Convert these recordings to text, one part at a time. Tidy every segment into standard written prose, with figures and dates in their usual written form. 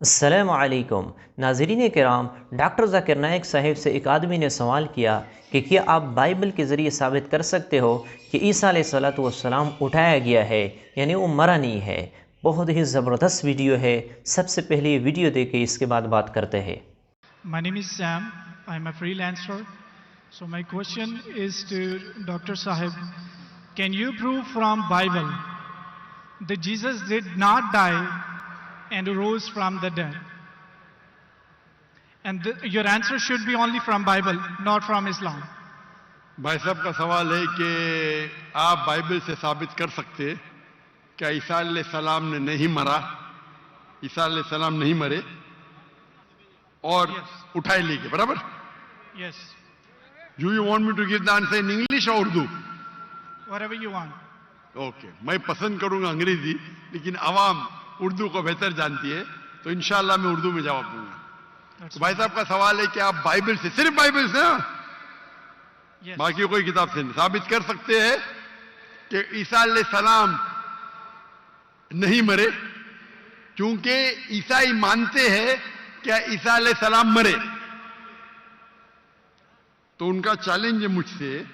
अस्सलामुअलैकुम नाज़रीन किराम। डॉक्टर ज़ाकिर नाइक साहब से एक आदमी ने सवाल किया कि क्या आप बाइबल के ज़रिए साबित कर सकते हो कि ईसा अलैहिस्सलाम उठाया गया है, यानी वो मरा नहीं है। बहुत ही ज़बरदस्त वीडियो है। सबसे पहले ये वीडियो देखे, इसके बाद बात करते हैं। My name is Sam. I'm a freelancer. So my question is to Dr. Sahib. Can you prove from Bible that Jesus did not die and rose from the dead? And your answer should be only from Bible, not from Islam. भाई साहब का सवाल है कि आप Bible से साबित कर सकते हैं क्या ईसा अलैहिस्सलाम ने नहीं मरा, ईसा अलैहिस्सलाम नहीं मरे और उठाए ले गए, बराबर? Yes. Do you want me to give the answer in English or Urdu? Whatever you want. Okay, मैं पसंद करूंगा अंग्रेजी, लेकिन आवाम उर्दू को बेहतर जानती है, तो इंशाल्लाह मैं उर्दू में जवाब दूंगा। तो भाई साहब का सवाल है कि आप बाइबल से, सिर्फ बाइबल से, Yes. बाकी कोई किताब से नहीं, साबित कर सकते हैं कि ईसा अलैहिस्सलाम नहीं मरे, क्योंकि ईसाई मानते हैं कि ईसा अलैहिस्सलाम मरे। तो उनका चैलेंज है मुझसे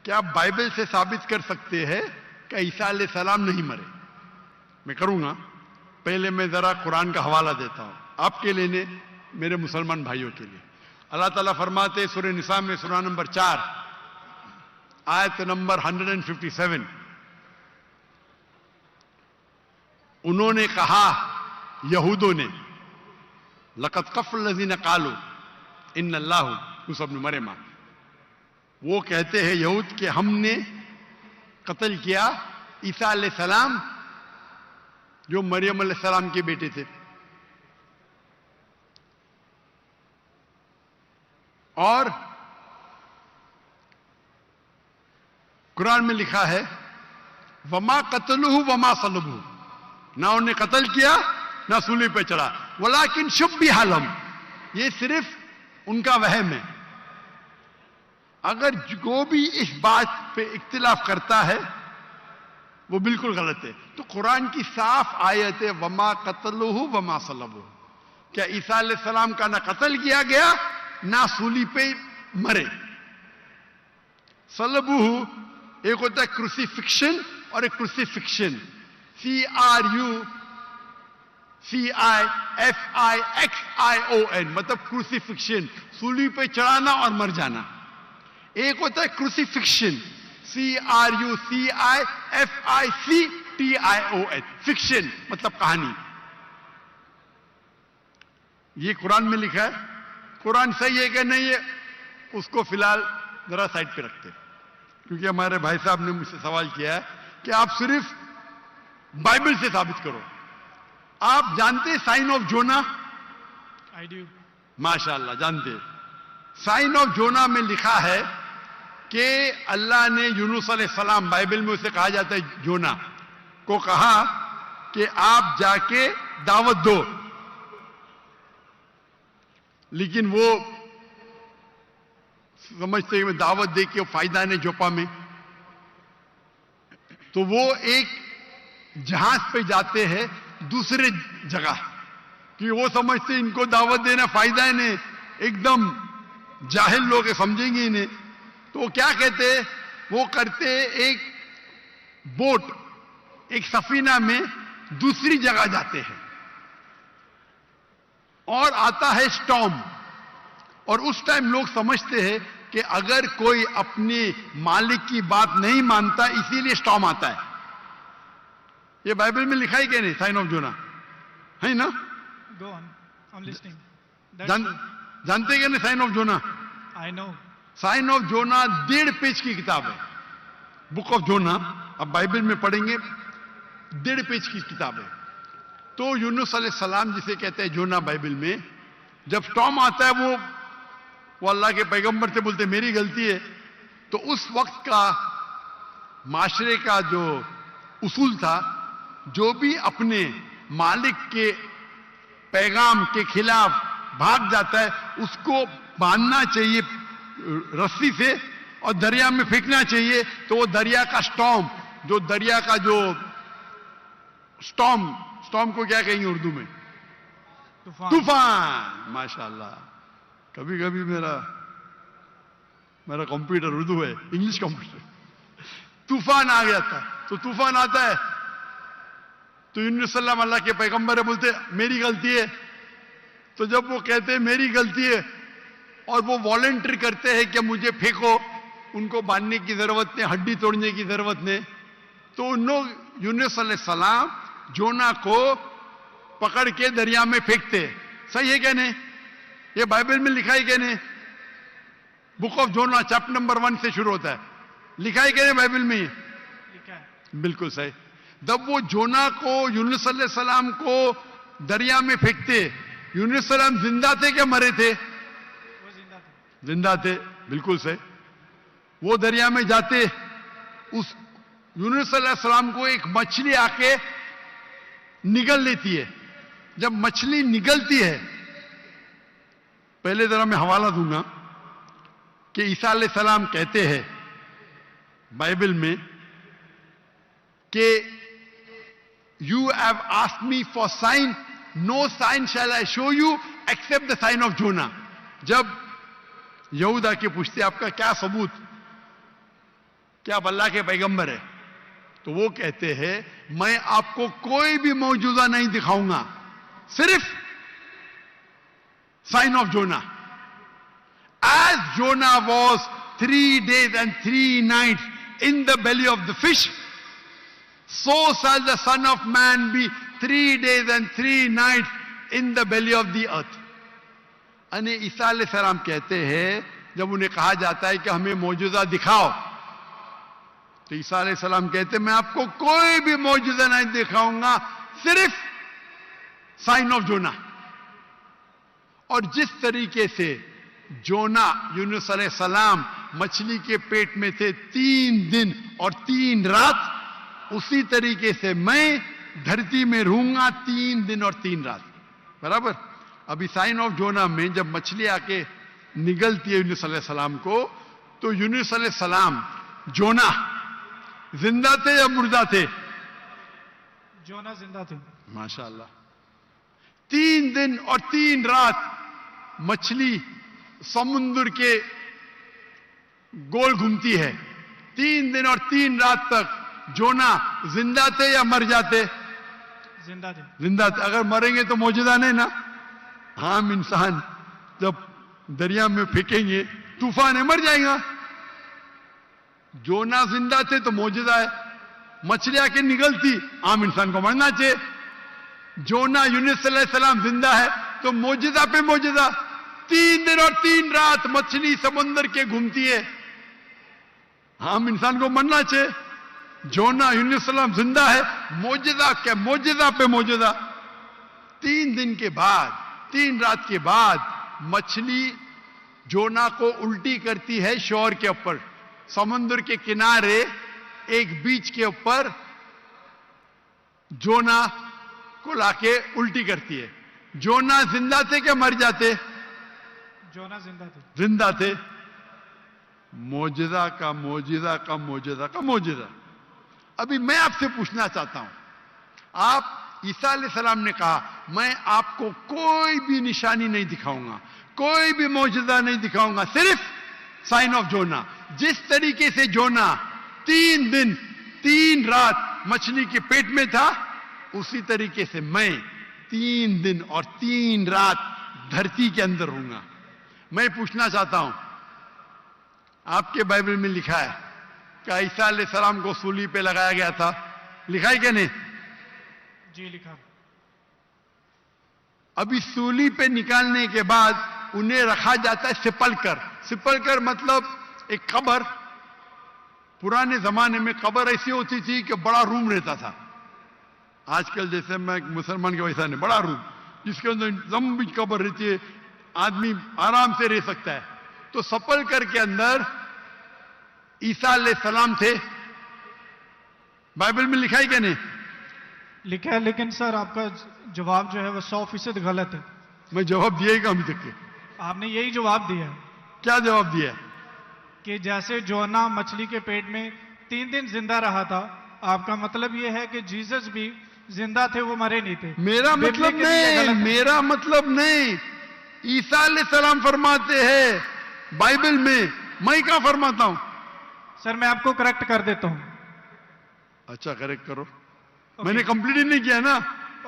कि आप बाइबल से साबित कर सकते हैं कि ईसा अलैहिस्सलाम नहीं मरे। मैं करूंगा। पहले मैं जरा कुरान का हवाला देता हूं आपके लिए ने, मेरे मुसलमान भाइयों के लिए। अल्लाह ताला फरमाते सूरह निसा में, सूरा नंबर 4 आयत नंबर 157, उन्होंने कहा, यहूदों ने, लक़द कफ़रल्लज़ीना क़ालू इन्नल्लाहु यूसूफ इब्न मरियम, वो कहते हैं यहूद के हमने कत्ल किया ईसा अलैहिस्सलाम जो मरियम अलैहिस्सलाम के बेटे थे। और कुरान में लिखा है वमा कतलुहु वमा सलबुहु, ना उन्हें कत्ल किया ना सूली पे चढ़ा, वलाकिन शुब्बिहा लहुम, ये सिर्फ उनका वहम है। अगर जो भी इस बात पे इख्तिलाफ करता है वो बिल्कुल गलत है। तो कुरान की साफ आयत है वमा कतलुहु वमा सलबुहु, क्या ईसा अलैहिस्सलाम का ना कत्ल किया गया ना सूली पे मरे। सलबुहु एक होता है क्रूसिफिक्शन और एक क्रूसिफिक्शन, CRUCIFIXION, मतलब क्रूसिफिक्शन, सूली पे चढ़ाना और मर जाना। एक होता है क्रूसिफिक्शन, CRUCIFICTION, फिक्शन मतलब कहानी। ये कुरान में लिखा है। कुरान सही है कि नहीं है उसको फिलहाल जरा साइड पे रखते हैं, क्योंकि हमारे भाई साहब ने मुझसे सवाल किया है कि आप सिर्फ बाइबल से साबित करो। आप जानते sign of Jonah? I do. माशाअल्लाह जानते। साइन ऑफ जोना में लिखा है कि अल्लाह ने यूनुस अलैहिस्सलाम, बाइबल में उसे कहा जाता है जोना, को कहा कि आप जाके दावत दो, लेकिन वो समझते हैं दावत दे के फायदा नहीं जोपा में, तो वो एक जहाज पे जाते हैं दूसरे जगह, कि वो समझते इनको दावत देना फायदा है नहीं, एकदम जाहिल लोग समझेंगे इन्हें। तो वो क्या कहते हैं, वो करते एक बोट, एक सफीना में दूसरी जगह जाते हैं और आता है स्टॉर्म, और उस टाइम लोग समझते हैं कि अगर कोई अपने मालिक की बात नहीं मानता इसीलिए स्टॉर्म आता है। ये बाइबल में लिखा है कि नहीं साइन ऑफ जोना, है ना? Go on. I'm listening. जानते कि नहीं sign of Jonah? I know. Sign of Jonah 1.5 page की किताब है, बुक ऑफ जोना। अब बाइबल में पढ़ेंगे 1.5 पेज की किताब है। तो यूनुस अलैहिस्सलाम जिसे कहते हैं जोना बाइबल में, जब स्टॉर्म आता है वो अल्लाह के पैगंबर से बोलते मेरी गलती है। तो उस वक्त का माशरे का जो उसूल था, जो भी अपने मालिक के पैगाम के खिलाफ भाग जाता है उसको बांधना चाहिए रस्सी से और दरिया में फेंकना चाहिए। तो वो दरिया का स्टॉर्म, जो दरिया का जो स्टॉर्म को क्या कहेंगे उर्दू में? तूफान। तूफान, माशाल्लाह। कभी कभी मेरा कंप्यूटर उर्दू है, इंग्लिश कंप्यूटर। तूफान आ गया था, तो तूफान आता है तो यूनुस सल्लम अल्लाह के पैगंबर है, बोलते मेरी गलती है। तो जब वो कहते हैं मेरी गलती है और वो वॉलंटियर करते हैं कि मुझे फेंको, उनको बांधने की जरूरत नहीं, हड्डी तोड़ने की जरूरत नहीं, तो उन लोग यूनुस सल्लम जोना को पकड़ के दरिया में फेंकते। सही है क्या नहीं? ये बाइबल में लिखा है क्या नहीं? Book of Jonah chapter number 1 से शुरू होता है, लिखा है क्या नहीं बाइबल में? लिखा है। बिल्कुल सही। जब वो जोना को यूनुस सल्लम को दरिया में फेंकते, यूनुस सल्लम जिंदा थे क्या मरे थे? वो जिंदा थे। जिंदा थे, बिल्कुल सही। वो दरिया में जाते, उस यूनुस सल्लम को एक मछली आके निगल लेती है। जब मछली निगलती है, पहले जरा मैं हवाला दूंगा कि ईसा अलैहिस्सलाम कहते हैं बाइबल में कि you have asked me for sign, no sign shall I show you except the sign of Jonah. जब यहूदा के पूछते आपका क्या सबूत, क्या आप अल्लाह के पैगंबर है, तो वो कहते हैं मैं आपको कोई भी मौजूदा नहीं दिखाऊंगा, सिर्फ sign of Jonah. As Jonah was 3 days and 3 nights in the belly of the fish, so shall the Son of Man be 3 days and 3 nights in the belly of the earth. अने ईसा अलैहिस्सलाम कहते हैं, जब उन्हें कहा जाता है कि हमें मौजूदा दिखाओ, तो ईसा अलैहिस्सलाम कहते हैं मैं आपको कोई भी मौजूदा नहीं दिखाऊंगा, सिर्फ साइन ऑफ जोना। और जिस तरीके से जोना यूनुस अलैहिस्सलाम मछली के पेट में थे 3 दिन और 3 रात, उसी तरीके से मैं धरती में रहूंगा 3 दिन और 3 रात। बराबर। अभी साइन ऑफ जोना में जब मछली आके निगलती है यूनुस अलैहिस्सलाम को, तो यूनुस अलैहिस्सलाम जोना जिंदा थे या मुर्दा थे? जोना जिंदा थे। माशाअल्लाह। 3 दिन और 3 रात मछली समुद्र के गोल घूमती है। 3 दिन और 3 रात तक जोना जिंदा थे या मर जाते? जिंदा थे। जिंदा थे। अगर मरेंगे तो मौजूदा नहीं ना। हम इंसान जब दरिया में फेंकेंगे, तूफान है, मर जाएगा। जोना जिंदा थे तो मौजूदा है। मछली आके निकलती, आम इंसान को मरना चाहिए। जोना यूनुस अलैहिस्सलाम जिंदा है तो मौजूदा पे मौजूदा। 3 दिन और 3 रात मछली समुद्र के घूमती है, आम इंसान को मरना चाहिए। जोना यूनुस अलैहिस्सलाम जिंदा है, मौजूदा क्या मौजूदा पे मौजूदा। 3 दिन के बाद, 3 रात के बाद मछली जोना को उल्टी करती है शोर के ऊपर, समुद्र के किनारे एक बीच के ऊपर जोना को लाके उल्टी करती है। जोना जिंदा थे क्या मर जाते? जोना जिंदा थे। जिंदा थे। मौजूदा का मौजूदा का मौजूदा का मौजूदा। अभी मैं आपसे पूछना चाहता हूं, आप ईसा अलैहिस्सलाम ने कहा मैं आपको कोई भी निशानी नहीं दिखाऊंगा, कोई भी मौजूदा नहीं दिखाऊंगा, सिर्फ साइन ऑफ जोना। जिस तरीके से जोना 3 दिन 3 रात मछली के पेट में था, उसी तरीके से मैं 3 दिन और 3 रात धरती के अंदर रहूंगा। मैं पूछना चाहता हूं, आपके बाइबल में लिखा है कि ईसा अलैहिस्सलाम को सूली पे लगाया गया था, लिखा है क्या नहीं? जी लिखा। अभी सूली पे निकालने के बाद उन्हें रखा जाता है सिपलकर। सिपलकर मतलब एक कब्र। पुराने जमाने में कब्र ऐसी होती थी कि बड़ा रूम रहता था। आजकल जैसे मैं मुसलमान के वैसा नहीं, बड़ा रूम जिसके अंदर लंबी कब्र रहती है, आदमी आराम से रह सकता है। तो सपलकर के अंदर ईसा अलैहिस्सलाम थे। बाइबल में लिखा है क्या नहीं? लिखा है, लेकिन सर आपका जवाब जो है वो 100% गलत है। मैं जवाब दिया ही अभी तक के। आपने यही जवाब दिया है। क्या जवाब दिया? कि जैसे जोना मछली के पेट में 3 दिन जिंदा रहा था, आपका मतलब यह है कि जीसस भी जिंदा थे, वो मरे नहीं थे। मेरा बिबली मतलब के लिए नहीं, गलत है। मेरा मतलब नहीं। ईसा अलैहिस्सलाम फरमाते हैं बाइबल में, मैं क्या फरमाता हूं? सर मैं आपको करेक्ट कर देता हूँ। अच्छा, करेक्ट करो। मैंने कंप्लीट ही नहीं किया ना।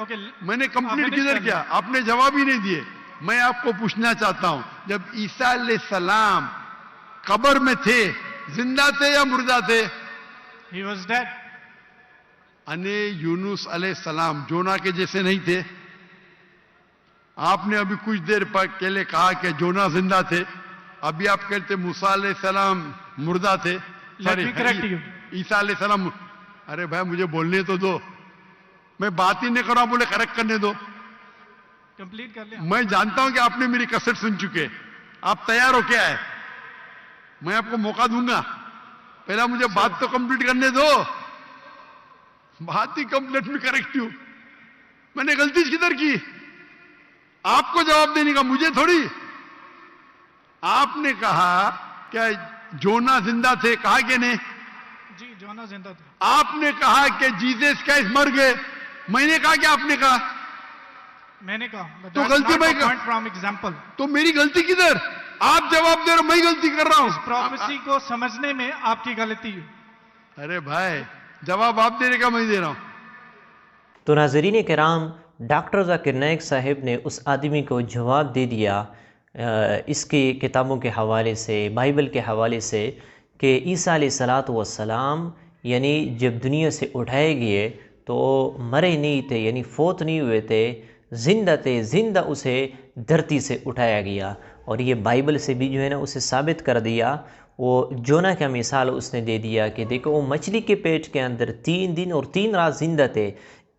ओके, मैंने कंप्लीट finish किधर कर किया? आपने जवाब ही नहीं दिए। मैं आपको पूछना चाहता हूं, जब ईसा अलैहिस्सलाम कब्र में थे, जिंदा थे या मुर्दा थे? He was dead. अने यूनुस अलैहिस्सलाम जोना के जैसे नहीं थे? आपने अभी कुछ देर पहले कहा कि जोना जिंदा थे, अभी आप कहते मूसा अलैहिस्सलाम मुर्दा थे। Let me correct you. ईसा अलैहिस्सलाम। अरे भाई मुझे बोलने तो दो, मैं बात ही नहीं कर रहा, बोले करेक्ट करने दो। कंप्लीट कर लिया। मैं जानता हूं कि आपने मेरी कसर सुन चुके, आप तैयार हो क्या है? मैं आपको मौका दूंगा, पहला मुझे बात तो कंप्लीट करने दो। बात ही कंप्लीट में करेक्ट हूं। मैंने गलती किधर की? आपको जवाब देने का, मुझे थोड़ी। आपने कहा क्या जोना जिंदा थे, कहा कि नहीं? जी, जोना जिंदा थे। आपने कहा कि जीसस क्राइस्ट मर गए, मैंने कहा कि आपने कहा? मैंने कहा। तो गलती मैं पॉइंट फ्रॉम एग्जांपल। तो मेरी गलती किधर? आप जवाब दे रहे हो, मैं गलती कर रहा हूं। प्रोफेसी को समझने में आपकी गलती है। अरे भाई, जवाब आप देने का, मैं दे रहा हूं। तो नाज़रीन किराम, डॉक्टर ज़ाकिर नाइक साहब ने उस आदमी को जवाब दे दिया इसकी किताबों के हवाले से, बाइबल के हवाले से, कि ईसा अलैहिस्सलातु वस्सलाम यानी जब दुनिया से उठाए गए तो मरे नहीं थे, यानी फोत नहीं हुए थे, जिंदा थे। जिंदा उसे धरती से उठाया गया। और ये बाइबल से भी जो है ना उसे साबित कर दिया। वो जोना का मिसाल उसने दे दिया कि देखो वो मछली के पेट के अंदर 3 दिन और 3 रात जिंदा थे।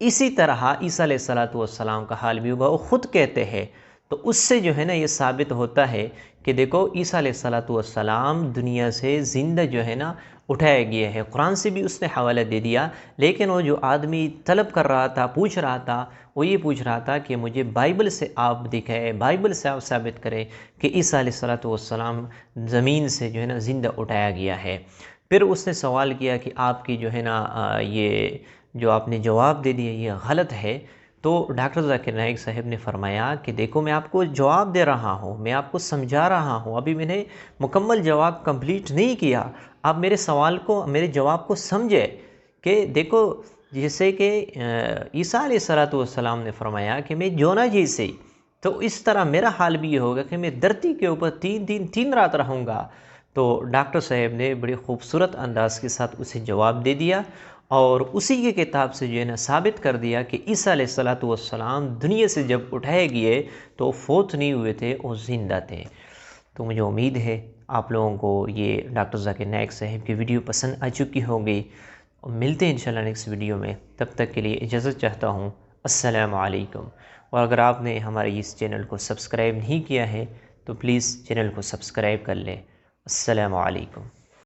इसी तरह ईसा अलैहिस्सलातु वस्सलाम का हाल भी होगा, वो ख़ुद कहते हैं। तो उससे जो है ना ये साबित होता है कि देखो ईसा अलैहिस्सलातु वस्सलाम दुनिया से ज़िंदा जो है ना उठाया गया है। कुरान से भी उसने हवाला दे दिया। लेकिन वो जो आदमी तलब कर रहा था, पूछ रहा था, वो ये पूछ रहा था कि मुझे बाइबल से आप दिखाएं, बाइबल से आप साबित करें कि ईसा अलैहिस्सलातु वस्सलाम ज़मीन से जो है ना ज़िंदा उठाया गया है। फिर उसने सवाल किया कि आपकी जो है ना ये जो आपने जवाब दे दिया ये गलत है। तो डॉक्टर ज़ाकिर नाइक साहब ने फरमाया कि देखो मैं आपको जवाब दे रहा हूँ, मैं आपको समझा रहा हूँ, अभी मैंने मुकम्मल जवाब कंप्लीट नहीं किया। आप मेरे सवाल को, मेरे जवाब को समझे कि देखो जैसे कि ईसा अलैहिस्सलातु वस्सलाम ने फरमाया कि मैं जोना जैसे, तो इस तरह मेरा हाल भी ये होगा कि मैं धरती के ऊपर 3 दिन 3 रात रहूँगा। तो डॉक्टर साहब ने बड़ी खूबसूरत अंदाज के साथ उसे जवाब दे दिया और उसी की किताब से जो है ना साबित कर दिया कि ईसा अलैहिस्सलातु वस्सलाम दुनिया से जब उठाए गए तो फोत नहीं हुए थे, वो ज़िंदा थे। तो मुझे उम्मीद है आप लोगों को ये डॉक्टर ज़ाकिर नाइक साहब की वीडियो पसंद आ चुकी होगी। मिलते हैं इंशाल्लाह नेक्स्ट वीडियो में, तब तक के लिए इजाज़त चाहता हूँ। अस्सलामु अलैकुम। और अगर आपने हमारे इस चैनल को सब्सक्राइब नहीं किया है तो प्लीज़ चैनल को सब्सक्राइब कर लें। अस्सलामु अलैकुम।